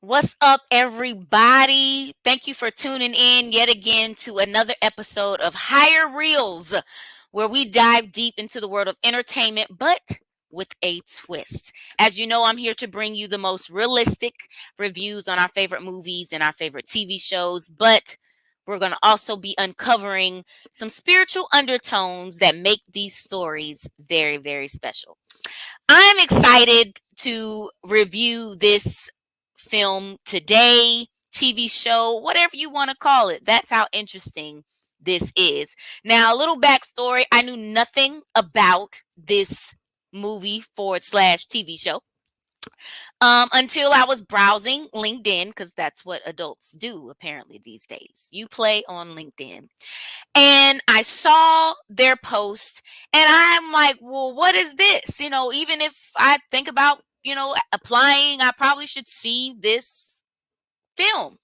What's up, everybody? Thank you for tuning in yet again to another episode of Higher Reels, where we dive deep into the world of entertainment, but with a twist. As you know, I'm here to bring you the most realistic reviews on our favorite movies and our favorite TV shows, but we're going to also be uncovering some spiritual undertones that make these stories very, very special. I'm excited to review this film today, TV show, whatever you want to call it. That's how interesting this is. Now, a little backstory, I knew nothing about this movie forward slash TV show until I was browsing LinkedIn, because that's what adults do apparently these days. You play on LinkedIn. And I saw their post and I'm like, well, what is this? Even if I think about, applying, I probably should see this film.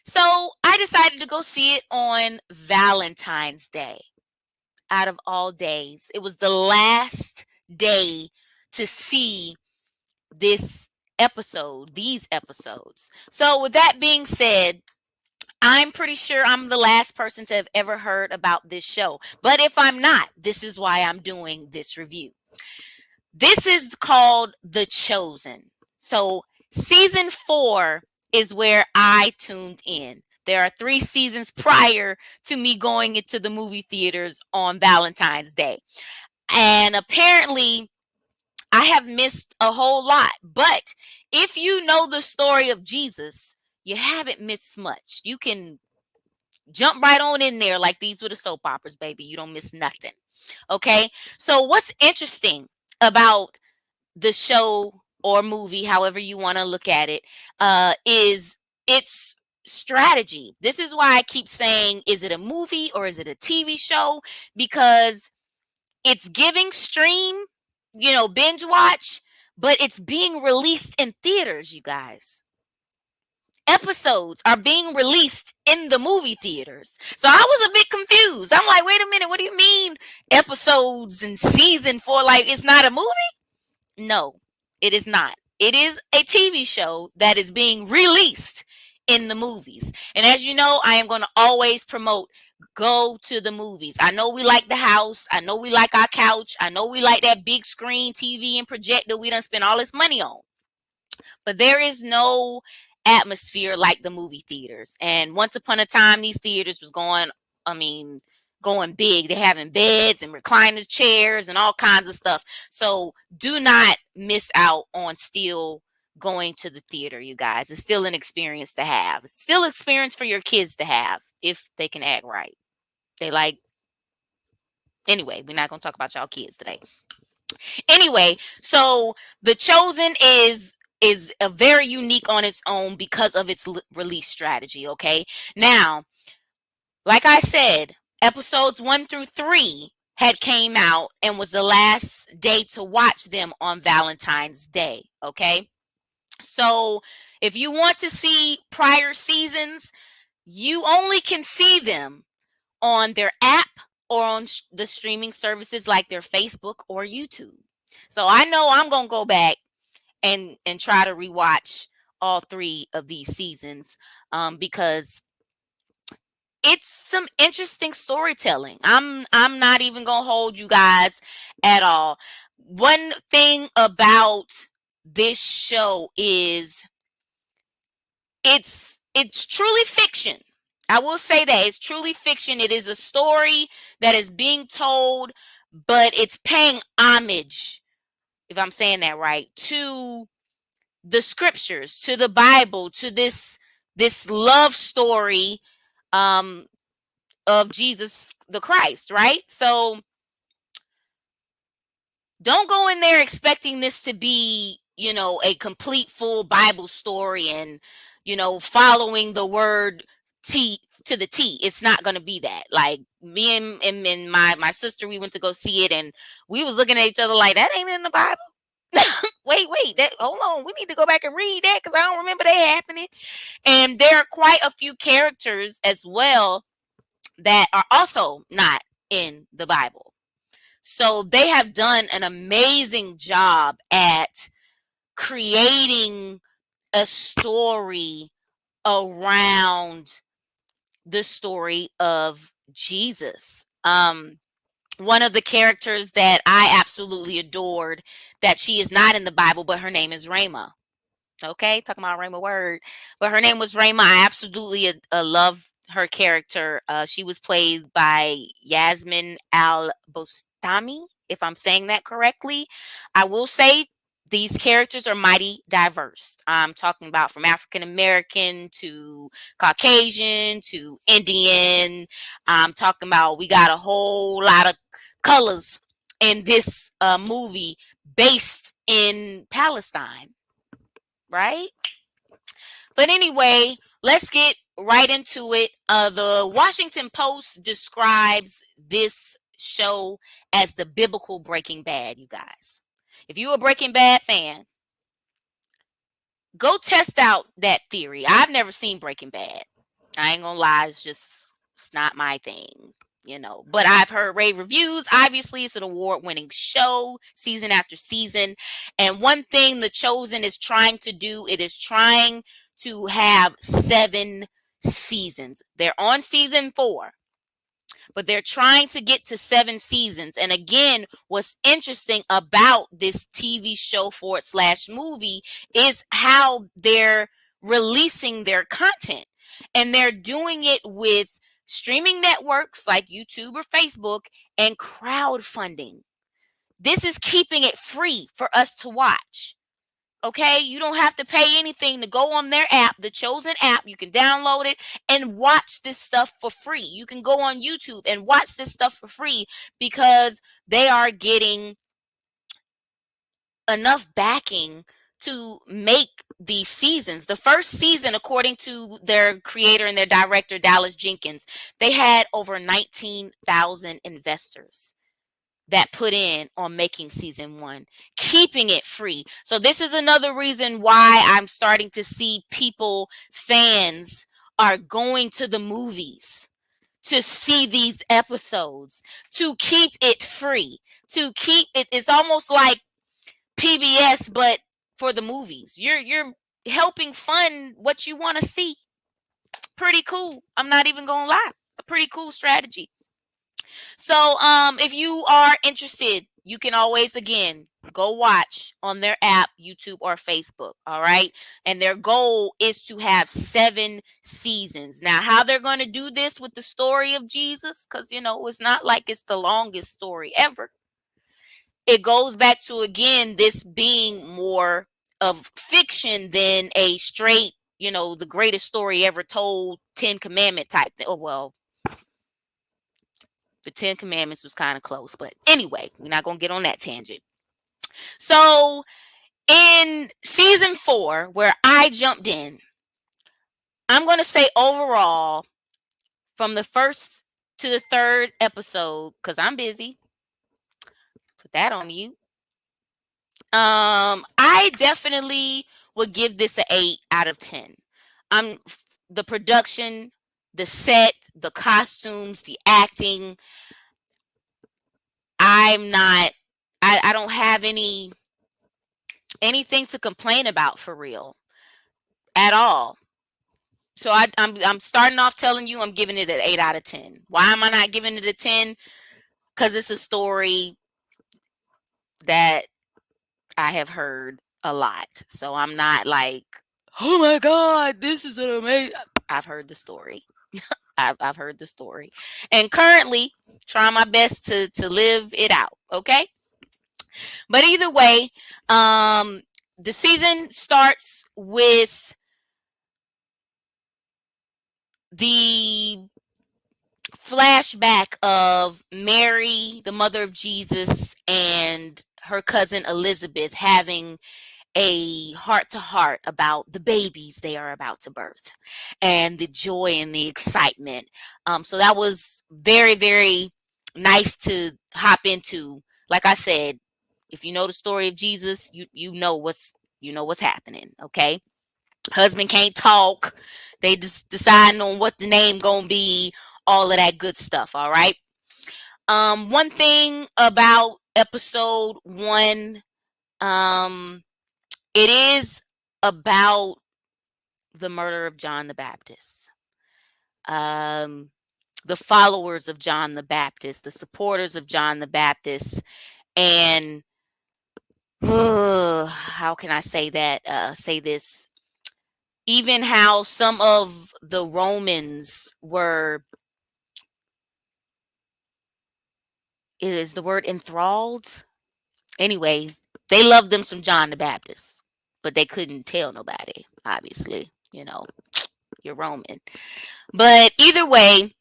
So I decided to go see it on Valentine's Day, out of all days. It was the last day to see this these episodes. So with that being said, I'm pretty sure I'm the last person to have ever heard about this show. But if I'm not, this is why I'm doing this review. This is called The Chosen. So, season 4 is where I tuned in. There are 3 seasons prior to me going into the movie theaters on Valentine's Day. And apparently, I have missed a whole lot. But if you know the story of Jesus, you haven't missed much. You can jump right on in there like these were the soap operas, baby. You don't miss nothing. Okay. So, what's interesting about the show or movie, however you want to look at it, is its strategy. This is why I keep saying, is it a movie or is it a TV show? Because it's giving stream, binge watch, but it's being released in theaters, you guys. Episodes are being released in the movie theaters. So I was a bit confused. I'm like, wait a minute, what do you mean episodes and season 4? Like, it's not a movie? No, it is not. It is a TV show that is being released in the movies. And as you know, I am going to always promote go to the movies. I know we like the house. I know we like our couch. I know we like that big screen TV and projector we done spend all this money on. But there is no atmosphere like the movie theaters. And once upon a time, these theaters was I mean, going big. They're having beds and recliner chairs and all kinds of stuff. So do not miss out on still going to the theater, you guys. It's still an experience to have. It's still an experience for your kids to have if they can act right. They like Anyway, we're not going to talk about y'all kids today. Anyway, so The Chosen is a very unique on its own because of its release strategy. Okay, now, like I said, episodes 1 through 3 had came out and was the last day to watch them on Valentine's Day. Okay, so if you want to see prior seasons, you only can see them on their app or on the streaming services like their Facebook or YouTube. So I know I'm going to go back and try to rewatch all 3 of these seasons because it's some interesting storytelling. I'm not even going to hold you guys at all. One thing about this show is it's truly fiction. I will say that it's truly fiction. It is a story that is being told, but it's paying homage, if I'm saying that right, to the scriptures, to the Bible, to this love story um of Jesus the Christ, right? So don't go in there expecting this to be, a complete full Bible story and, following the word T to the T. It's not going to be that. Like me and my sister, we went to go see it and we was looking at each other like, that ain't in the Bible. wait, that hold on. We need to go back and read that because I don't remember that happening. And there are quite a few characters as well that are also not in the Bible. So they have done an amazing job at creating a story around the story of Jesus. One of the characters that I absolutely adored, that she is not in the Bible, but her name is Rama. Okay, talking about Rama Word, but her name was Rama. I absolutely love her character. She was played by Yasmin Al Bostami, if I'm saying that correctly. I will say these characters are mighty diverse. I'm talking about from African American to Caucasian to Indian. I'm talking about we got a whole lot of colors in this movie based in Palestine, right? But anyway, let's get right into it. The Washington Post describes this show as the biblical Breaking Bad, you guys. If you're a Breaking Bad fan, go test out that theory. I've never seen Breaking Bad. I ain't gonna lie, it's not my thing, you know. But I've heard rave reviews. Obviously, it's an award-winning show, season after season. And one thing The Chosen is trying to do, it is trying to have 7 seasons. They're on season 4, but they're trying to get to 7 seasons. And again, what's interesting about this TV show forward slash movie is how they're releasing their content. And they're doing it with streaming networks like YouTube or Facebook and crowdfunding. This is keeping it free for us to watch. Okay, you don't have to pay anything to go on their app, the Chosen app. You can download it and watch this stuff for free. You can go on YouTube and watch this stuff for free because they are getting enough backing to make these seasons. The first season, according to their creator and their director, Dallas Jenkins, they had over 19,000 investors that put in on making season 1, keeping it free. So this is another reason why I'm starting to see people, fans, are going to the movies to see these episodes, to keep it free, to keep it. It's almost like PBS, but for the movies. You're helping fund what you want to see. Pretty cool. I'm not even gonna lie. A pretty cool strategy. So if you are interested, you can always again go watch on their app, YouTube or Facebook. All right. And their goal is to have 7 seasons. Now, how they're going to do this with the story of Jesus, because you know, it's not like it's the longest story ever. It goes back to again this being more of fiction than a straight, you know, the greatest story ever told, 10 Commandment type thing. Oh, well, the 10 Commandments was kind of close, but anyway, we're not going to get on that tangent. So in season 4, where I jumped in, I'm going to say overall, from the first to the 3rd episode, because I'm busy, put that on mute. I definitely would give this an 8 out of 10. The production, the set, the costumes, the acting. I don't have anything to complain about for real at all. So I'm starting off telling you I'm giving it an 8 out of 10. Why am I not giving it a 10? Because it's a story that I have heard a lot. So I'm not like, oh my God, this is an amazing. I've heard the story. I've heard the story. And currently trying my best to live it out. Okay. But either way, the season starts with the flashback of Mary, the mother of Jesus, and her cousin Elizabeth having a heart to heart about the babies they are about to birth and the joy and the excitement. So that was very, very nice to hop into. Like I said, if you know the story of Jesus, you know what's happening. Okay. Husband can't talk. They just deciding on what the name gonna be, all of that good stuff. All right. One thing about episode 1, it is about the murder of John the Baptist. Um, the followers of John the Baptist, the supporters of John the Baptist, and how can I say that? Say this. Even how some of the Romans were, is the word enthralled? Anyway, they loved them some John the Baptist, but they couldn't tell nobody, obviously. You're Roman. But either way,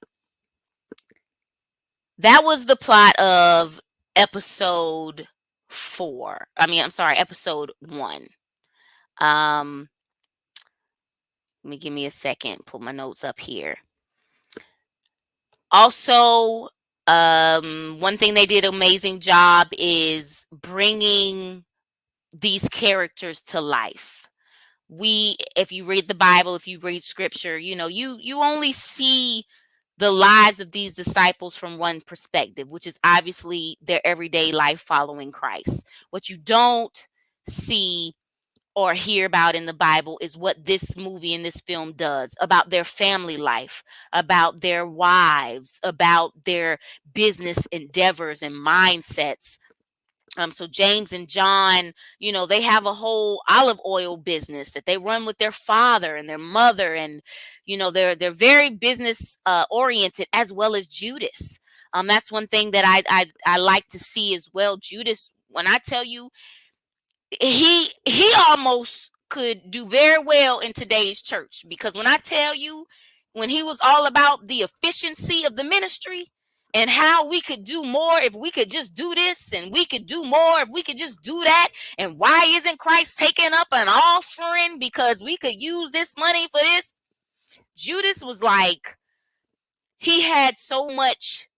that was the plot of episode 4. I'm sorry, episode 1. Um, give me a second, pull my notes up here. Also, one thing they did an amazing job is bringing these characters to life. If you read the Bible, if you read scripture, you only see the lives of these disciples from one perspective, which is obviously their everyday life following Christ. What you don't see or hear about in the Bible is what this movie and this film does about their family life, about their wives, about their business endeavors and mindsets. So James and John, they have a whole olive oil business that they run with their father and their mother, and they're very business oriented, as well as Judas. That's one thing that I like to see as well. Judas, when I tell you, he almost could do very well in today's church, because when I tell you, when he was all about the efficiency of the ministry and how we could do more if we could just do this, and we could do more if we could just do that, and why isn't Christ taking up an offering, because we could use this money for this. Judas was like, he had so much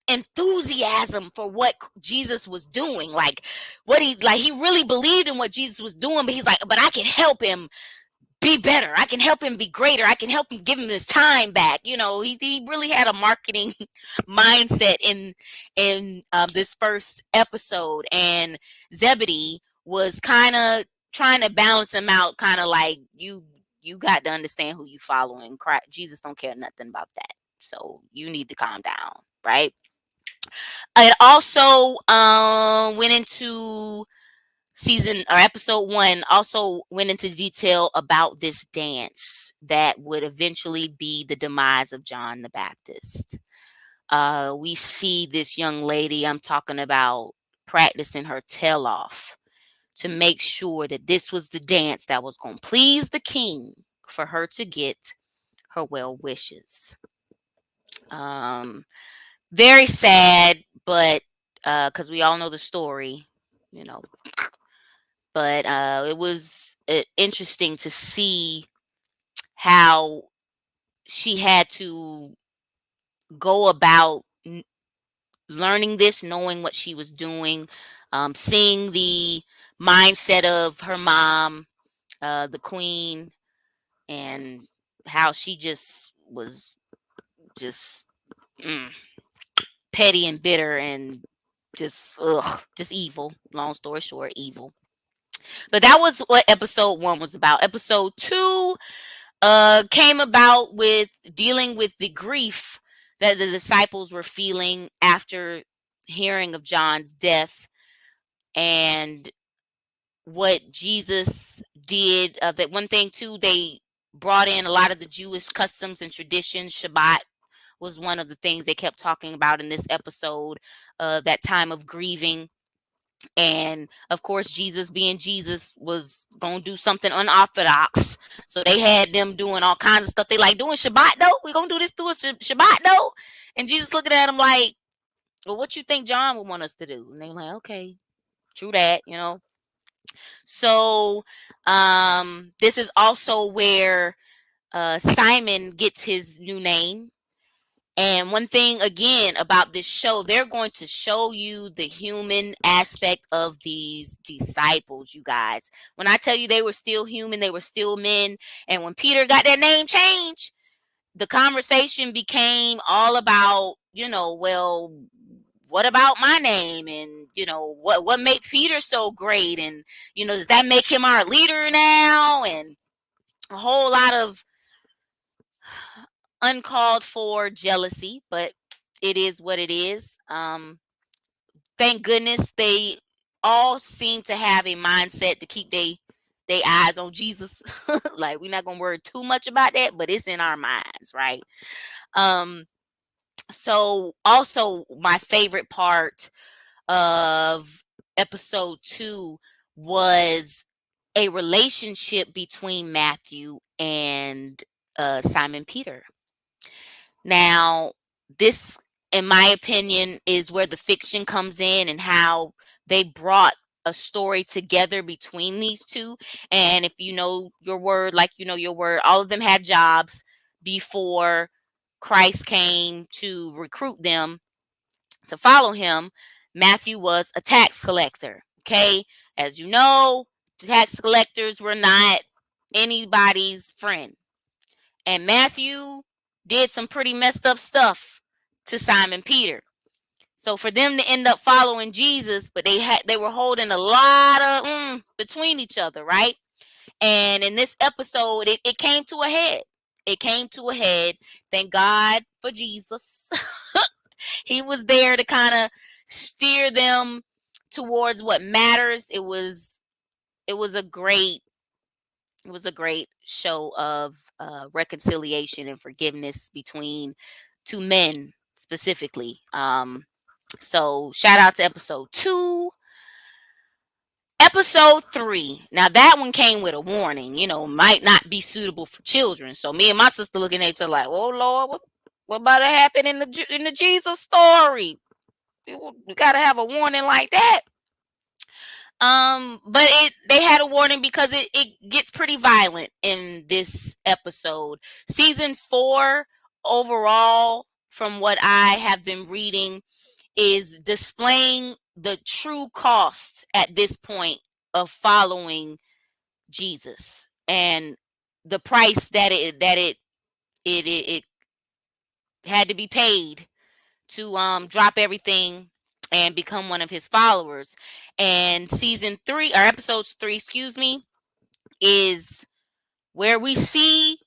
enthusiasm for what Jesus was doing, like he really believed in what Jesus was doing, but he's like, but I can help him be better, I can help him be greater, I can help him give him his time back. He really had a marketing mindset in this first episode, and Zebedee was kind of trying to balance him out, kind of like, you got to understand who you following. Jesus don't care nothing about that, so you need to calm down, right? It also went into season or episode 1, also went into detail about this dance that would eventually be the demise of John the Baptist. We see this young lady I'm talking about practicing her tail off to make sure that this was the dance that was going to please the king for her to get her well wishes. Very sad, but because we all know the story, you know. But it was interesting to see how she had to go about learning this, knowing what she was doing, seeing the mindset of her mom, the queen, and how she just was just mm, petty and bitter and just evil. Long story short, evil. But that was what episode 1 was about. Episode 2 came about with dealing with the grief that the disciples were feeling after hearing of John's death, and what Jesus did. That one thing too, they brought in a lot of the Jewish customs and traditions. Shabbat was one of the things they kept talking about in this episode, that time of grieving. And of course, Jesus being Jesus was going to do something unorthodox. So they had them doing all kinds of stuff. They like doing Shabbat though. We're going to do this through a Shabbat though. And Jesus looking at them like, well, what you think John would want us to do? And they're like, okay, true that. So this is also where Simon gets his new name. And one thing again about this show, they're going to show you the human aspect of these disciples, you guys. When I tell you they were still human, they were still men. And when Peter got that name change, the conversation became all about, well, what about my name? And, what made Peter so great? And, does that make him our leader now? And a whole lot of uncalled for jealousy, but it is what it is. Thank goodness they all seem to have a mindset to keep they eyes on Jesus. Like, we're not gonna worry too much about that, but it's in our minds, right? Um, so also my favorite part of episode 2 was a relationship between Matthew and Simon Peter. Now, this, in my opinion, is where the fiction comes in and how they brought a story together between these two. And if you know your word, like you know your word, all of them had jobs before Christ came to recruit them to follow him. Matthew was a tax collector. Okay. As you know, tax collectors were not anybody's friend. And Matthew did some pretty messed up stuff to Simon Peter. So for them to end up following Jesus, but they were holding a lot of between each other, right? And in this episode, it came to a head. It came to a head. Thank God for Jesus. He was there to kind of steer them towards what matters. It was a great it was a great show of reconciliation and forgiveness between two men specifically. So shout out to episode 2. Episode 3. Now that one came with a warning. Might not be suitable for children. So me and my sister looking at each other like, "Oh Lord, what about to happen in the Jesus story? We gotta have a warning like that." But they had a warning because it gets pretty violent in this episode. Season 4 overall, from what I have been reading, is displaying the true cost at this point of following Jesus, and the price that it had to be paid to drop everything and become one of his followers. And season 3, or episodes 3, excuse me, is where we see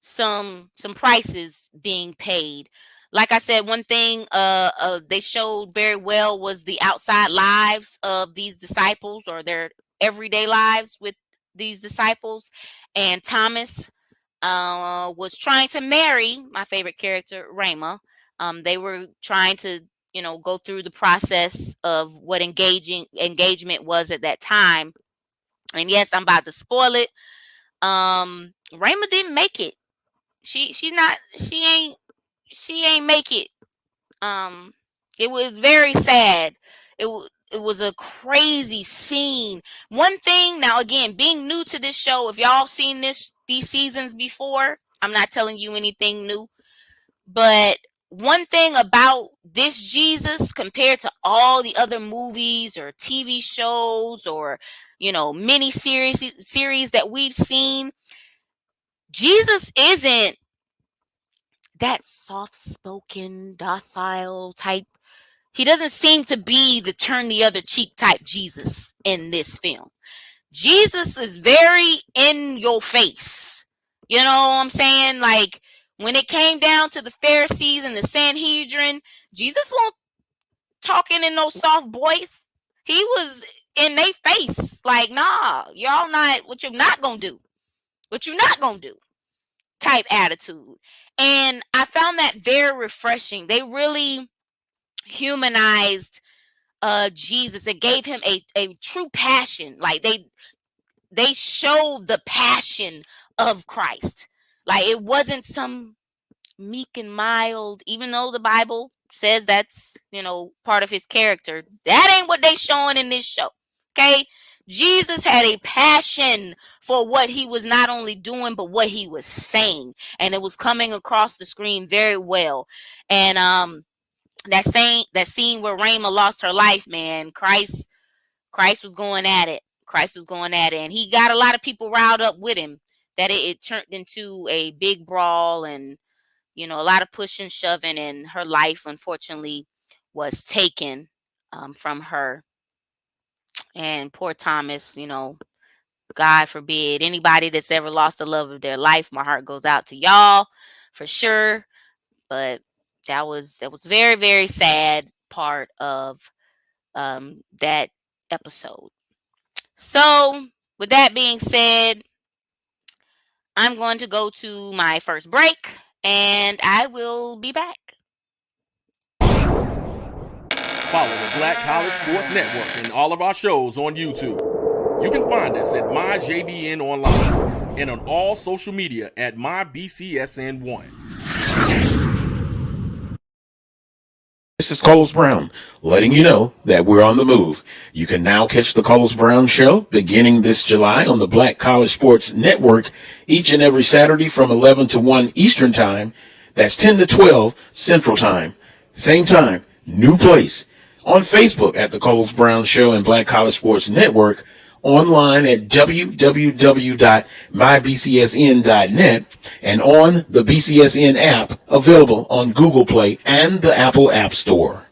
some prices being paid. Like I said, one thing they showed very well was the outside lives of these disciples, or their everyday lives with these disciples. And Thomas was trying to marry my favorite character, Rama. They were trying to, go through the process of what engagement was at that time. And yes, I'm about to spoil it. Rama didn't make it. She ain't make it. Um, it was very sad. It was a crazy scene. One thing, now again, being new to this show, if y'all seen these seasons before, I'm not telling you anything new. But one thing about this Jesus compared to all the other movies or TV shows or mini series that we've seen, Jesus isn't that soft-spoken, docile type. He doesn't seem to be the turn the other cheek type Jesus in this film. Jesus is very in your face. You know what I'm saying? Like, when it came down to the Pharisees and the Sanhedrin, Jesus won't talking in no soft voice. He was in their face. Like, nah, y'all not, what you're not gonna do. What you're not gonna do type attitude. And I found that very refreshing. They really humanized Jesus and gave him a true passion. Like, they showed the passion of Christ. Like, it wasn't some meek and mild, even though the Bible says that's, part of his character. That ain't what they showing in this show. Okay? Jesus had a passion for what he was not only doing, but what he was saying. And it was coming across the screen very well. And that scene where Rama lost her life, man, Christ was going at it. Christ was going at it. And he got a lot of people riled up with him, that it turned into a big brawl and, a lot of pushing, shoving, and her life, unfortunately, was taken from her. And poor Thomas, God forbid. Anybody that's ever lost the love of their life, my heart goes out to y'all for sure. But that was very, very sad part of that episode. So with that being said, I'm going to go to my first break and I will be back. Follow the Black College Sports Network and all of our shows on YouTube. You can find us at MyJDN Online and on all social media at MyBCSN1. This is Carlos Brown, letting you know that we're on the move. You can now catch the Carlos Brown Show beginning this July on the Black College Sports Network each and every Saturday from 11 to 1 Eastern Time. That's 10 to 12 Central Time. Same time, new place. On Facebook at the Carlos Brown Show and Black College Sports Network. Online at www.mybcsn.net and on the BCSN app available on Google Play and the Apple App Store.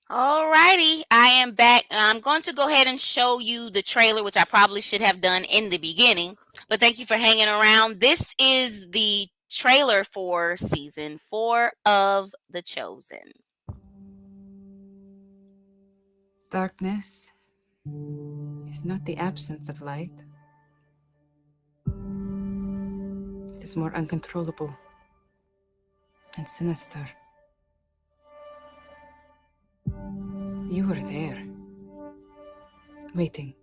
Alrighty, I am back and I'm going to go ahead and show you the trailer, which I probably should have done in the beginning, but thank you for hanging around. This is the trailer for season 4 of The Chosen. Darkness is not the absence of light. It is more uncontrollable and sinister. You were there, waiting,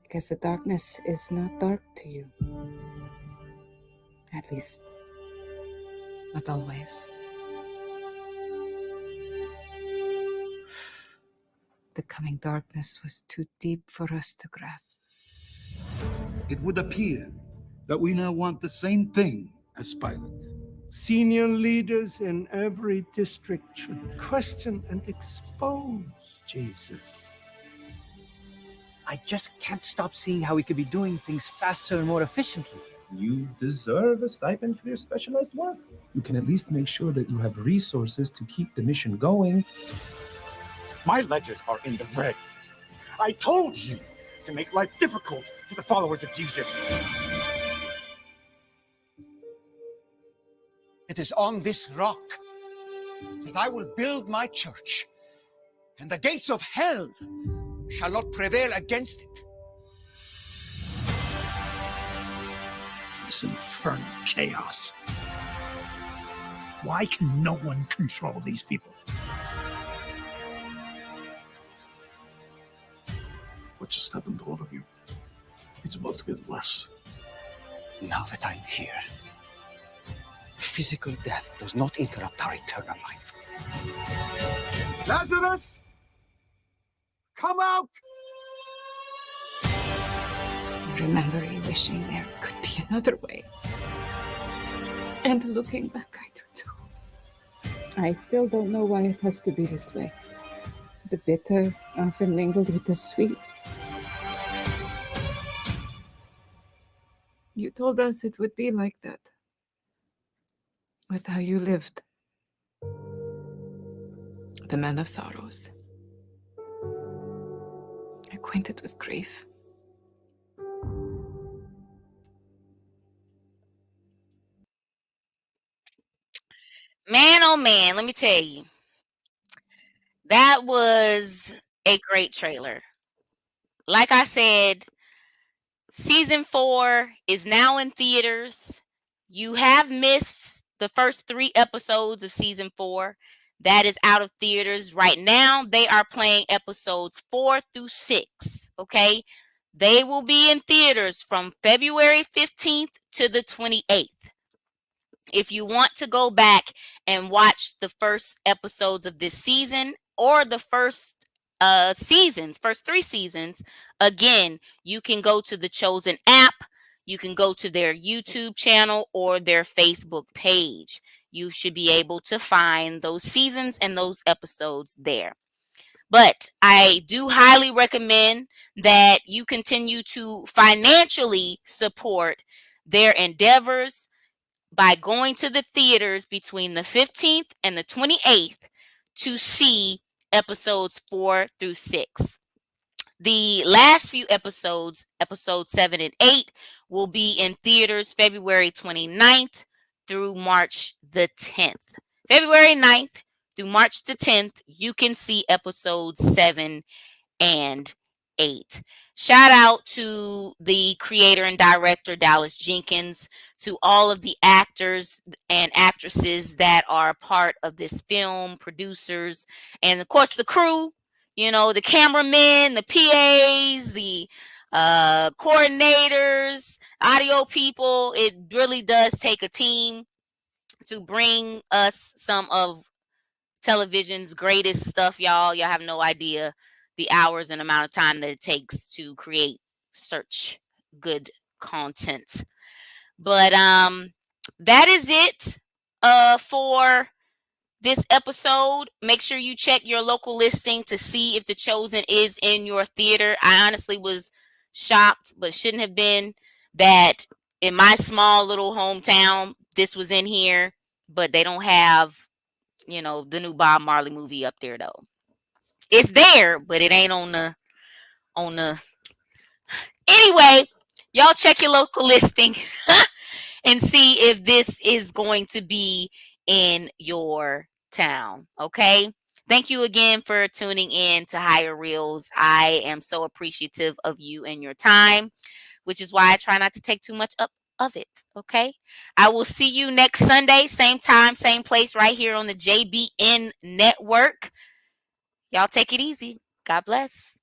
because the darkness is not dark to you. At least, not always. The coming darkness was too deep for us to grasp. It would appear that we now want the same thing as Pilate. Senior leaders in every district should question and expose Jesus. I just can't stop seeing how we could be doing things faster and more efficiently. You deserve a stipend for your specialized work. You can at least make sure that you have resources to keep the mission going. My ledgers are in the red. I told you to make life difficult for the followers of Jesus. It is on this rock that I will build my church, and the gates of hell shall not prevail against it. This infernal chaos. Why can no one control these people? What just happened to all of you? It's about to get worse. Now that I'm here, physical death does not interrupt our eternal life. Lazarus, come out! Remember you wishing there could be another way. And looking back, I do too. I still don't know why it has to be this way. The bitter often mingled with the sweet. You told us it would be like that. With how you lived. The man of sorrows. Acquainted with grief. Man, oh man, let me tell you. That was a great trailer. Like I said, season 4 is now in theaters. You have missed the first 3 episodes of season 4. That is out of theaters. Right now, they are playing episodes 4 through 6. Okay? They will be in theaters from February 15th to the 28th. If you want to go back and watch the first episodes of this season or the first first 3 seasons, again, you can go to the Chosen app, you can go to their YouTube channel or their Facebook page. You should be able to find those seasons and those episodes there. But I do highly recommend that you continue to financially support their endeavors by going to the theaters between the 15th and the 28th to see episodes 4 through 6. The last few episodes, episode 7 and 8, will be in theaters February 29th through March the 10th. February 9th through March the 10th, you can see episodes 7 and 8. Shout out to the creator and director, Dallas Jenkins, to all of the actors and actresses that are part of this film, producers, and of course the crew, the cameramen, the PAs, the coordinators, audio people. It really does take a team to bring us some of television's greatest stuff, y'all. Y'all have no idea the hours and amount of time that it takes to create such good content. But that is it for this episode. Make sure you check your local listing to see if The Chosen is in your theater. I honestly was shocked, but shouldn't have been, that in my small little hometown this was in here, but they don't have the new Bob Marley movie up there though. It's there, but it ain't on the anyway. Y'all check your local listing and see if this is going to be in your town. Okay. Thank you again for tuning in to Higher Reels. I am so appreciative of you and your time, which is why I try not to take too much up of it. Okay. I will see you next Sunday, same time, same place, right here on the JBN network. Y'all take it easy. God bless.